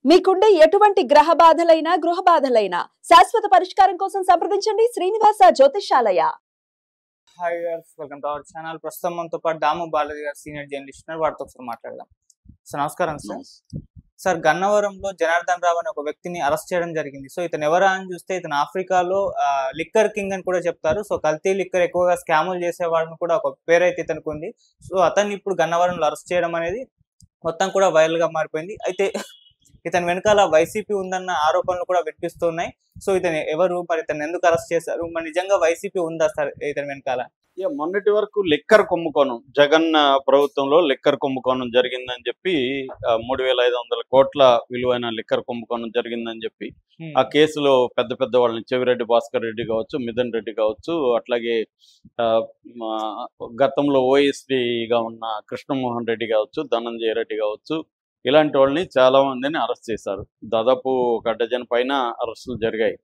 మీకుండే ఎటువంటి గ్రహ బాధలైనా గృహ బాధలైనా శాశ్వత పరిష్కారం కోసం సంప్రదించండి Srinivasa Jyothishalaya. Hi guys, welcome to our channel. ప్రస్తుతం మనతో పాటు దాము బాలాజీ గారు సీనియర్ జర్నలిస్ట్, వారితో ఒకసారి మాట్లాడదాం. సార్ నమస్కారం. సార్ గన్నవరంలో జనార్దన్ రావు అనే ఒక వ్యక్తిని అరెస్ట్ చేయడం జరిగింది. సో ఇతను ఎవరా అని చూస్తే ఇతను ఆఫ్రికాలో లిక్కర్ కింగ్ అని కూడా చెప్తారు. సో కల్తీ లిక్కర్ ఎక్కువగా స్కాములు చేసేవాడిని కూడా ఒక పేరైతే ఇతనికి ఉంది. సో అతన్ని ఇప్పుడు గన్నవరంలో అరెస్ట్ చేయడం అనేది మొత్తం కూడా వైరల్ గా మారిపోయింది. అయితే ఇతని వెనకాల వైసీపీ ఉందన్న ఆరోపణలు కూడా వినిపిస్తున్నాయి. సో ఇతను ఎవరు, మరి ఇతను ఎందుకు అరెస్ట్ చేశారు, మరి నిజంగా వైసీపీ ఉందా సార్ ఇతని వెనకాల? మొన్నటి వరకు లిక్కర్ కుంభకోణం, జగన్ ప్రభుత్వంలో లిక్కర్ కుంభకోణం జరిగిందని చెప్పి 3,500 కోట్ల విలువైన లిక్కర్ కుంభకోణం జరిగిందని చెప్పి ఆ కేసులో పెద్ద పెద్ద వాళ్ళని, చెవిరెడ్డి భాస్కర్ రెడ్డి కావచ్చు, మిథున్ రెడ్డి కావచ్చు, అట్లాగే గతంలో ఓఎస్డీగా ఉన్న కృష్ణమోహన్ రెడ్డి కావచ్చు, ధనంజయ రెడ్డి కావచ్చు, ఇలాంటి వాళ్ళని చాలా మందిని అరెస్ట్ చేశారు. దాదాపు 1 డజన్ పైన అరెస్టులు జరిగాయి.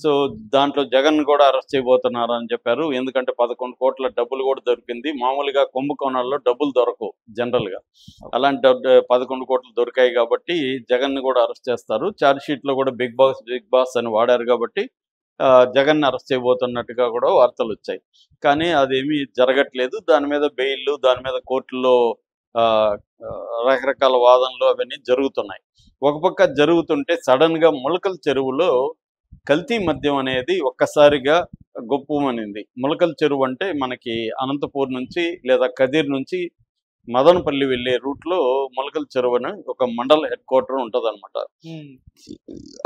సో దాంట్లో జగన్ కూడా అరెస్ట్ చేయబోతున్నారు అని చెప్పారు. ఎందుకంటే 11 కోట్ల డబ్బులు కూడా దొరికింది. మామూలుగా కుంభకోణాల్లో డబ్బులు దొరకవు జనరల్ గా, అలాంటి 11 కోట్లు దొరికాయి కాబట్టి జగన్ ని కూడా అరెస్ట్ చేస్తారు. ఛార్జ్ షీట్ లో కూడా బిగ్ బాస్ అని వాడారు కాబట్టి జగన్ అరెస్ట్ చేయబోతున్నట్టుగా కూడా వార్తలు వచ్చాయి. కానీ అదేమీ జరగట్లేదు. దాని మీద బెయిల్, దాని మీద కోర్టులో రకరకాల వాదనలు అవన్నీ జరుగుతున్నాయి. ఒక పక్క జరుగుతుంటే సడన్ గా ములకల చెరువులో కల్తీ మద్యం అనేది ఒక్కసారిగా గొప్పమనింది. ములకల చెరువు అంటే మనకి అనంతపూర్ నుంచి లేదా కదిర్ నుంచి మదనపల్లి వెళ్ళే రూట్ లో ములకల చెరువు అని ఒక మండల హెడ్ క్వార్టర్ ఉంటది అనమాట.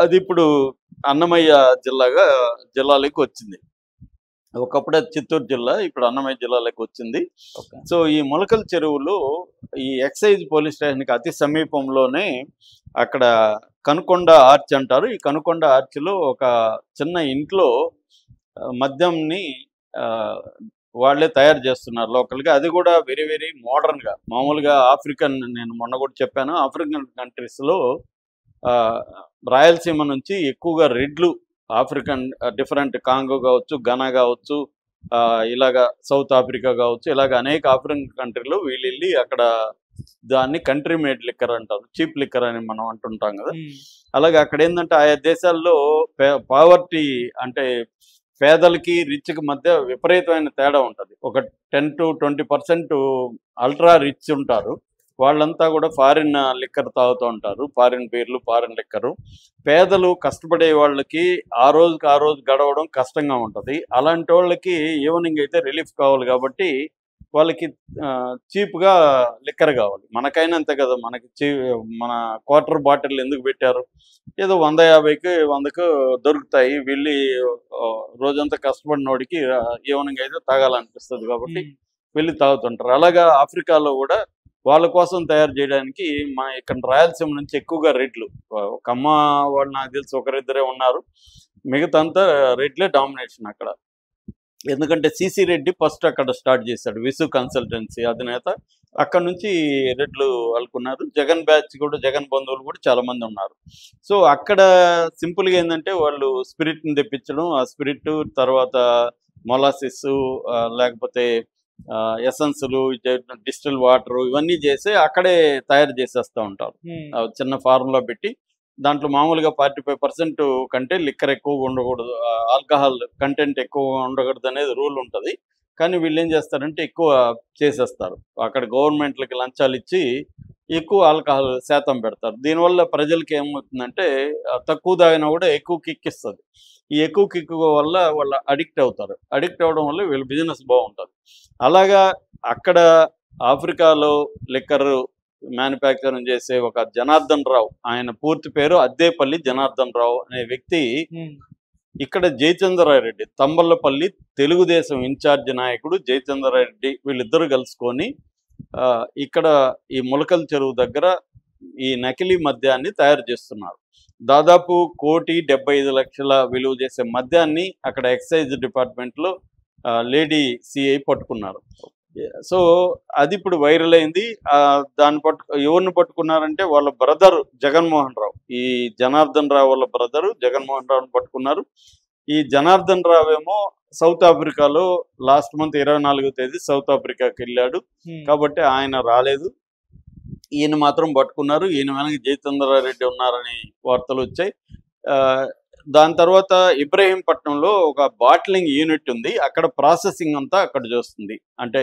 అది ఇప్పుడు అన్నమయ్య జిల్లాలోకి వచ్చింది. ఒకప్పుడే చిత్తూరు జిల్లా, ఇప్పుడు అన్నమయ్య జిల్లాలోకి వచ్చింది. సో ఈ ములకల చెరువులో ఈ ఎక్సైజ్ పోలీస్ స్టేషన్కి అతి సమీపంలోనే అక్కడ కనుకొండ ఆర్చ్ అంటారు. ఈ కనుకొండ ఆర్చ్లో ఒక చిన్న ఇంట్లో మద్యంని వాళ్ళే తయారు చేస్తున్నారు లోకల్గా. అది కూడా వెరీ వెరీ మోడర్న్గా. మామూలుగా ఆఫ్రికన్, నేను మొన్న కూడా చెప్పాను, ఆఫ్రికన్ కంట్రీస్లో రాయలసీమ నుంచి ఎక్కువగా రెడ్లు, ఆఫ్రికన్ డిఫరెంట్, కాంగో కావచ్చు, ఘనా కావచ్చు, ఇలాగా సౌత్ ఆఫ్రికా కావచ్చు, ఇలాగ అనేక ఆఫ్రికన్ కంట్రీలో వీళ్ళు వెళ్ళి అక్కడ దాన్ని కంట్రీ మేడ్ లిక్కర్ అంటారు, చీప్ లిక్కర్ అని మనం అంటుంటాం కదా. అలాగే అక్కడ ఏంటంటే ఆయా దేశాల్లో పావర్టీ అంటే పేదలకి రిచ్కి మధ్య విపరీతమైన తేడా ఉంటుంది. ఒక 10 to 20% అల్ట్రా రిచ్ ఉంటారు. వాళ్ళంతా కూడా ఫారిన్ లిక్కర్ తాగుతూ ఉంటారు, ఫారిన్ బీర్లు, ఫారిన్ లిక్కరు. పేదలు, కష్టపడే వాళ్ళకి ఆ రోజు గడవడం కష్టంగా ఉంటుంది. అలాంటి వాళ్ళకి ఈవినింగ్ అయితే రిలీఫ్ కావాలి కాబట్టి వాళ్ళకి చీప్గా లిక్కర్ కావాలి. మనకైనా అంతే కదా, మనకి మన క్వార్టర్ బాటిల్ ఎందుకు పెట్టారు, ఏదో 150కి 100కు దొరుకుతాయి. వెళ్ళి రోజంతా కష్టపడినోడికి ఈవినింగ్ అయితే తాగాలనిపిస్తుంది కాబట్టి వెళ్ళి తాగుతుంటారు. అలాగా ఆఫ్రికాలో కూడా వాళ్ళ కోసం తయారు చేయడానికి మన ఇక్కడ రాయలసీమ నుంచి ఎక్కువగా రెడ్లు, ఒక అమ్మ వాళ్ళు నాకు తెలిసి ఒకరిద్దరే ఉన్నారు, మిగతా అంతా రెడ్లే డామినేషన్ అక్కడ. ఎందుకంటే సిసి రెడ్డి ఫస్ట్ అక్కడ స్టార్ట్ చేశాడు, విసు కన్సల్టెన్సీ అధినేత. అక్కడ నుంచి రెడ్లు అల్లుకున్నారు. జగన్ బ్యాచ్ కూడా, జగన్ బంధువులు కూడా చాలా మంది ఉన్నారు. సో అక్కడ సింపుల్గా ఏంటంటే వాళ్ళు స్పిరిట్ని తెప్పించడం, ఆ స్పిరిట్ తర్వాత మొలాసిస్ లేకపోతే ఎసెన్సులు, డిస్టిల్ వాటర్ ఇవన్నీ చేసి అక్కడే తయారు చేసేస్తూ ఉంటారు. చిన్న ఫార్ములా పెట్టి దాంట్లో మామూలుగా 45% కంటే లిక్కర్ ఎక్కువగా ఉండకూడదు, ఆల్కహాల్ కంటెంట్ ఎక్కువగా ఉండకూడదు అనేది రూల్ ఉంటుంది. కానీ వీళ్ళు ఏం చేస్తారంటే ఎక్కువ చేసేస్తారు. అక్కడ గవర్నమెంట్లకి లంచాలు ఇచ్చి ఎక్కువ ఆల్కహాల్ శాతం పెడతారు. దీనివల్ల ప్రజలకి ఏమవుతుందంటే తక్కువ తాగినా కూడా ఎక్కువ కిక్ ఇస్తుంది. ఈ ఎక్కువ కిక్ వల్ల వాళ్ళు అడిక్ట్ అవుతారు. అడిక్ట్ అవ్వడం వల్ల వీళ్ళ బిజినెస్ బాగుంటుంది. అలాగా అక్కడ ఆఫ్రికాలో లిక్కర్ మ్యానుఫ్యాక్చరింగ్ చేసే ఒక జనార్దన్ రావు, ఆయన పూర్తి పేరు అద్దేపల్లి జనార్దన్ రావు అనే వ్యక్తి ఇక్కడ జయచంద్రారెడ్డి, తంబళ్ళపల్లి తెలుగుదేశం ఇన్ఛార్జ్ నాయకుడు జయచంద్రారెడ్డి, వీళ్ళిద్దరూ కలుసుకొని ఇక్కడ ఈ ములకల చెరువు దగ్గర ఈ నకిలీ మద్యాన్ని తయారు చేస్తున్నారు. దాదాపు 1,75,00,000 విలువ చేసే మద్యాన్ని అక్కడ ఎక్సైజ్ డిపార్ట్మెంట్లో లేడీ సిఐ పట్టుకున్నారు. సో అది ఇప్పుడు వైరల్ అయింది. దాన్ని ఎవరిని పట్టుకున్నారంటే వాళ్ళ బ్రదర్ జగన్మోహన్ రావు, ఈ జనార్దన్ రావు వాళ్ళ బ్రదరు జగన్మోహన్ రావుని పట్టుకున్నారు. ఈ జనార్దన్ రావు ఏమో సౌత్ ఆఫ్రికాలో లాస్ట్ మంత్ 24వ తేదీ సౌత్ ఆఫ్రికాకి వెళ్ళాడు కాబట్టి ఆయన రాలేదు. ఈయన మాత్రం పట్టుకున్నారు. ఈయన వెనక జయచంద్రారెడ్డి ఉన్నారని వార్తలు వచ్చాయి. దాని తర్వాత ఇబ్రహీంపట్నంలో ఒక బాటిలింగ్ యూనిట్ ఉంది. అక్కడ ప్రాసెసింగ్ అంతా అక్కడ చేస్తుంది. అంటే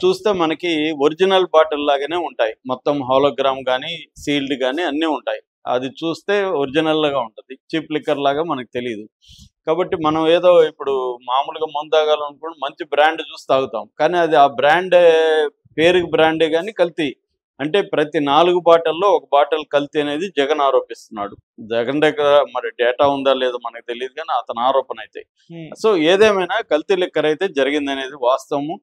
చూస్తే మనకి ఒరిజినల్ బాటిల్ లాగానే ఉంటాయి. మొత్తం హాలోగ్రామ్ కానీ సీల్డ్ కానీ అన్నీ ఉంటాయి. అది చూస్తే ఒరిజినల్గా ఉంటుంది. చీప్ లిక్కర్ లాగా మనకు తెలియదు. కాబట్టి మనం ఏదో ఇప్పుడు మామూలుగా మందు తాగాలనుకుంటే మంచి బ్రాండ్ చూసి తాగుతాం. కానీ అది ఆ బ్రాండే పేరుకి బ్రాండే కానీ కల్తీ. అంటే ప్రతి 4 బాటిల్లో ఒక బాటిల్ కల్తీ అనేది జగన్ ఆరోపిస్తున్నాడు. జగన్ దగ్గర మరి డేటా ఉందా లేదో మనకు తెలియదు, కానీ అతని ఆరోపణ అయితే. సో ఏదేమైనా కల్తీ లిక్కర్ అయితే జరిగింది అనేది వాస్తవము.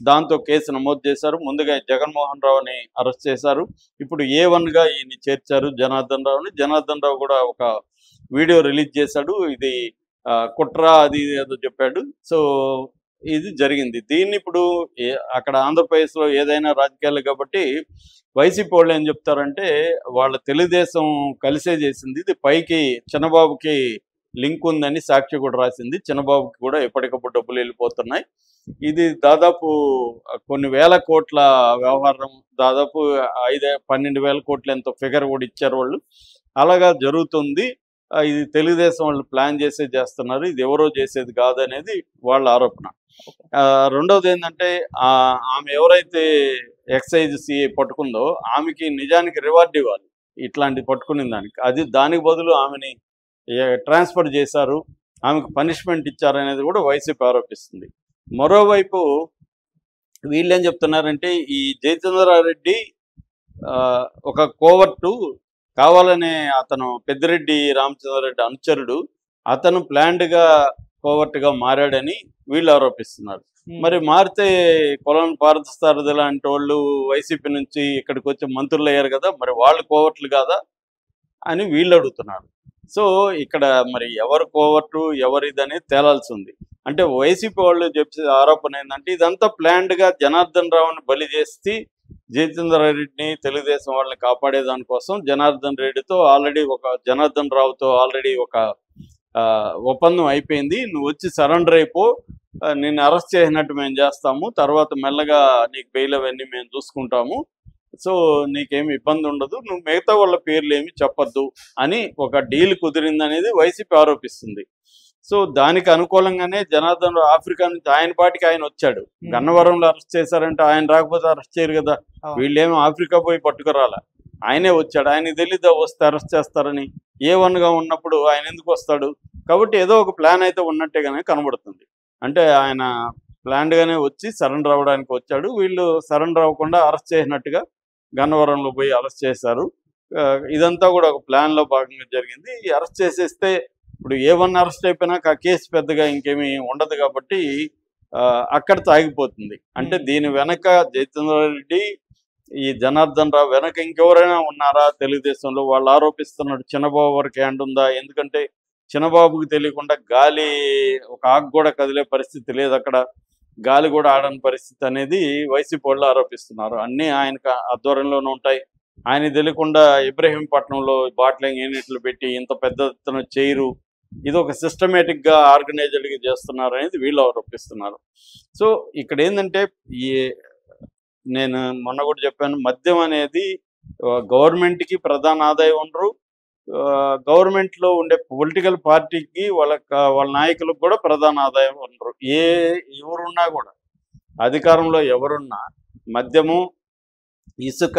దాంతో కేసు నమోదు చేశారు. ముందుగా జగన్మోహన్ రావుని అరెస్ట్ చేశారు. ఇప్పుడు A1గా ఈయన్ని చేర్చారు జనార్దన్ రావుని. జనార్దన్ రావు కూడా ఒక వీడియో రిలీజ్ చేశాడు. ఇది కుట్ర అది ఏదో చెప్పాడు. సో ఇది జరిగింది. దీన్ని ఇప్పుడు అక్కడ ఆంధ్రప్రదేశ్లో ఏదైనా రాజకీయాలు కాబట్టి వైసీపీ వాళ్ళు ఏం చెప్తారంటే వాళ్ళ తెలుగుదేశం కలిసే చేసింది. ఇది పైకి చిన్నబాబుకి లింక్ ఉందని సాక్షి కూడా రాసింది. చిన్నబాబుకి కూడా ఎప్పటికప్పుడు డబ్బులు వెళ్ళిపోతున్నాయి. ఇది దాదాపు కొన్ని వేల కోట్ల వ్యవహారం. దాదాపు 12,000 కోట్ల ఎంతో ఫిగర్ కూడా ఇచ్చారు వాళ్ళు. అలాగా జరుగుతుంది. ఇది తెలుగుదేశం వాళ్ళు ప్లాన్ చేస్తున్నారు. ఇది ఎవరో చేసేది కాదనేది వాళ్ళ ఆరోపణ. రెండవది ఏంటంటే ఆమె ఎవరైతే ఎక్సైజ్ సిఐ పట్టుకుందో ఆమెకి నిజానికి రివార్డ్ ఇవ్వాలి ఇట్లాంటి పట్టుకునే దానికి. దానికి బదులు ఆమెని ట్రాన్స్ఫర్ చేశారు, ఆమెకు పనిష్మెంట్ ఇచ్చారనేది కూడా వైసీపీ ఆరోపిస్తుంది. మరోవైపు వీళ్ళు ఏం చెప్తున్నారంటే ఈ జయచంద్రారెడ్డి ఒక కోవర్టు, కావాలనే అతను పెద్దిరెడ్డి రామచంద్రారెడ్డి అనుచరుడు, అతను ప్లాన్డ్గా కోవర్ట్గా మారాడని వీళ్ళు ఆరోపిస్తున్నారు. మరి మారితే కొలను పార్థసారథి లాంటి వాళ్ళు వైసీపీ నుంచి ఇక్కడికి వచ్చి మంత్రులు అయ్యారు కదా, మరి వాళ్ళు కోవర్ట్లు కాదా అని వీళ్ళు అడుగుతున్నారు. సో ఇక్కడ మరి ఎవరు కోవర్టు ఎవరిదని తేలాల్సి ఉంది. అంటే వైసీపీ వాళ్ళు చెప్పే ఆరోపణ ఏంటంటే ఇదంతా ప్లాన్డ్గా జనార్దన్ రావుని బలి చేసి జయచంద్రారెడ్డిని తెలుగుదేశం వాళ్ళని కాపాడేదానికోసం జనార్దన్ రావుతో ఆల్రెడీ ఒక ఒప్పందం అయిపోయింది. నువ్వు వచ్చి సరెండర్ అయిపో, నిన్ను అరెస్ట్ చేసినట్టు మేము చేస్తాము, తర్వాత మెల్లగా నీకు బెయిల్ అవన్నీ మేము చూసుకుంటాము, సో నీకేమి ఇబ్బంది ఉండదు, నువ్వు మిగతా వాళ్ళ పేర్లు ఏమి చెప్పొద్దు అని ఒక డీల్ కుదిరిందనేది వైసీపీ ఆరోపిస్తుంది. సో దానికి అనుకూలంగానే జనార్దన్ రావు ఆఫ్రికా నుంచి ఆయన పాటికి ఆయన వచ్చాడు. గన్నవరంలో అరెస్ట్ చేశారంటే ఆయన రాకపోతే అరెస్ట్ చేయరు కదా. వీళ్ళేమో ఆఫ్రికా పోయి పట్టుకురాలా, ఆయనే వచ్చాడు. ఆయనకి తెలీదా వస్తే అరెస్ట్ చేస్తారని? A1గా ఉన్నప్పుడు ఆయన ఎందుకు వస్తాడు? కాబట్టి ఏదో ఒక ప్లాన్ అయితే ఉన్నట్టేగానే కనబడుతుంది. అంటే ఆయన ప్లాన్డ్గానే వచ్చి సరెండర్ అవ్వడానికి వచ్చాడు. వీళ్ళు సరెండర్ అవ్వకుండా అరెస్ట్ చేసినట్టుగా గన్నవరంలో పోయి అరెస్ట్ చేశారు. ఇదంతా కూడా ఒక ప్లాన్లో భాగంగా జరిగింది. అరెస్ట్ చేసేస్తే ఇప్పుడు A1 అరెస్ట్ అయిపోయినాక ఆ కేసు పెద్దగా ఇంకేమీ ఉండదు కాబట్టి అక్కడితో ఆగిపోతుంది. అంటే దీని వెనక జయచంద్రారెడ్డి, ఈ జనార్దన్ రావు వెనక ఇంకెవరైనా ఉన్నారా తెలుగుదేశంలో? వాళ్ళు ఆరోపిస్తున్నాడు చిన్నబాబు వరకు హ్యాండ్ ఉందా? ఎందుకంటే చిన్నబాబుకి తెలియకుండా గాలి ఒక ఆకు కూడా కదిలే పరిస్థితి లేదు, అక్కడ గాలి కూడా ఆడని పరిస్థితి అనేది వైసీపీ వాళ్ళు ఆరోపిస్తున్నారు. అన్నీ ఆయనకు ఆధ్వర్యంలోనే ఉంటాయి. ఆయన తెలియకుండా ఇబ్రహీంపట్నంలో బాటిలింగ్ యూనిట్లు పెట్టి ఇంత పెద్ద ఎత్తున చేయరు, ఇది ఒక సిస్టమేటిక్గా ఆర్గనైజ్డ్గా చేస్తున్నారు అనేది వీళ్ళు ఆరోపిస్తున్నారు. సో ఇక్కడ ఏంటంటే నేను మొన్న కూడా చెప్పాను, మద్యం అనేది గవర్నమెంట్కి ప్రధాన ఆదాయ వనరు, గవర్నమెంట్లో ఉండే పొలిటికల్ పార్టీకి వాళ్ళ నాయకులకు కూడా ప్రధాన ఆదాయం వనరు. ఎవరున్నా కూడా అధికారంలో ఎవరున్నా మద్యము, ఇసుక,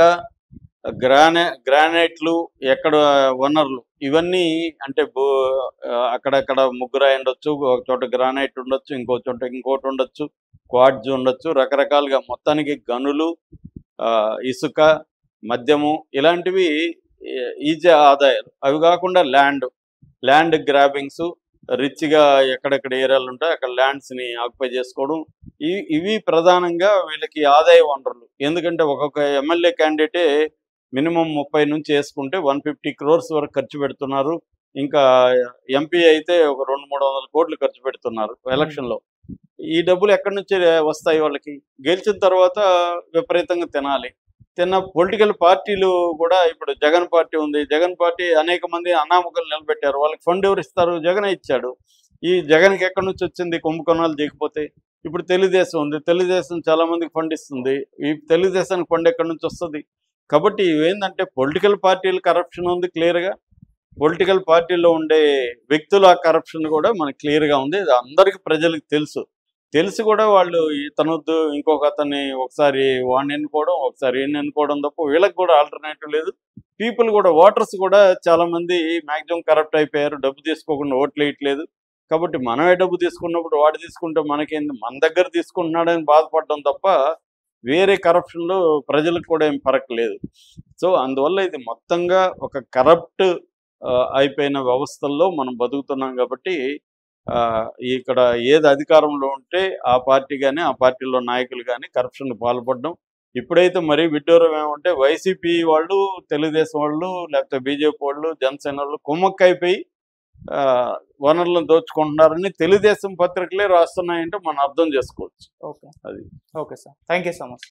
గ్రానైట్లు, ఎక్కడ వనరులు ఇవన్నీ అంటే అక్కడక్కడ ముగ్గురాయి ఉండొచ్చు, ఒక చోట గ్రానైట్ ఉండొచ్చు, ఇంకో చోట ఇంకోటి ఉండొచ్చు, క్వార్ట్జ్ ఉండొచ్చు, రకరకాలుగా మొత్తానికి గనులు, ఇసుక, మద్యము ఇలాంటివి ఈజీ ఆదాయాలు. అవి కాకుండా ల్యాండ్ గ్రాబింగ్స్, రిచ్గా ఎక్కడెక్కడ ఏరియాలు ఉంటాయి అక్కడ ల్యాండ్స్ని ఆక్యుపై చేసుకోవడం, ఇవి ప్రధానంగా వీళ్ళకి ఆదాయ వనరులు. ఎందుకంటే ఒక్కొక్క ఎమ్మెల్యే క్యాండిడేటే మినిమం 30 నుంచి వేసుకుంటే 150 crores వరకు ఖర్చు పెడుతున్నారు. ఇంకా ఎంపీ అయితే ఒక 200-300 కోట్లు ఖర్చు పెడుతున్నారు ఎలక్షన్లో. ఈ డబ్బులు ఎక్కడి నుంచి వస్తాయి వాళ్ళకి? గెలిచిన తర్వాత విపరీతంగా తిన్న పొలిటికల్ పార్టీలు కూడా, ఇప్పుడు జగన్ పార్టీ ఉంది, జగన్ పార్టీ అనేక మంది అనామకులు నిలబెట్టారు, వాళ్ళకి ఫండ్ ఎవరు ఇస్తారు? జగనే ఇచ్చాడు. ఈ జగన్కి ఎక్కడి నుంచి వచ్చింది కుంభకోణాలు చేయకపోతే? ఇప్పుడు తెలుగుదేశం ఉంది, తెలుగుదేశం చాలా మందికి ఫండ్ ఇస్తుంది, ఈ తెలుగుదేశానికి ఫండ్ ఎక్కడి నుంచి వస్తుంది? కాబట్టి ఇవేంటంటే పొలిటికల్ పార్టీల కరప్షన్ ఉంది క్లియర్గా, పొలిటికల్ పార్టీలో ఉండే వ్యక్తుల కరప్షన్ కూడా మనకు క్లియర్గా ఉంది. ఇది అందరికీ ప్రజలకు తెలిసి కూడా వాళ్ళు ఇతనొద్దు ఇంకొక అతన్ని ఒకసారి వాడిని ఎన్నుకోవడం, ఒకసారి ఈయన ఎన్నుకోవడం తప్ప వీళ్ళకి కూడా ఆల్టర్నేటివ్ లేదు. పీపుల్ కూడా, ఓటర్స్ కూడా చాలామంది మ్యాక్సిమం కరప్ట్ అయిపోయారు, డబ్బు తీసుకోకుండా ఓట్లు వేయట్లేదు. కాబట్టి మనమే డబ్బు తీసుకున్నప్పుడు వాడు తీసుకుంటే మనకేంది, మన దగ్గర తీసుకుంటున్నాడని బాధపడడం తప్ప వేరే కరప్షన్లో ప్రజలకు కూడా ఏం ఫరక్ లేదు. సో అందువల్ల ఇది మొత్తంగా ఒక కరప్ట్ అయిపోయిన వ్యవస్థల్లో మనం బతుకుతున్నాం. కాబట్టి ఇక్కడ ఏది అధికారంలో ఉంటే ఆ పార్టీ కానీ ఆ పార్టీలో నాయకులు కానీ కరప్షన్కి పాల్పడడం. ఇప్పుడైతే మరీ విడ్డూరం ఏమంటే వైసీపీ వాళ్ళు, తెలుగుదేశం వాళ్ళు, లేకపోతే బీజేపీ వాళ్ళు, జనసేన వాళ్ళు కుమ్మక్కైపోయి వనరులను దోచుకుంటున్నారని తెలుగుదేశం పత్రికలే రాస్తున్నాయంటే మనం అర్థం చేసుకోవచ్చు. ఓకే అది. Okay sir, thank you so much.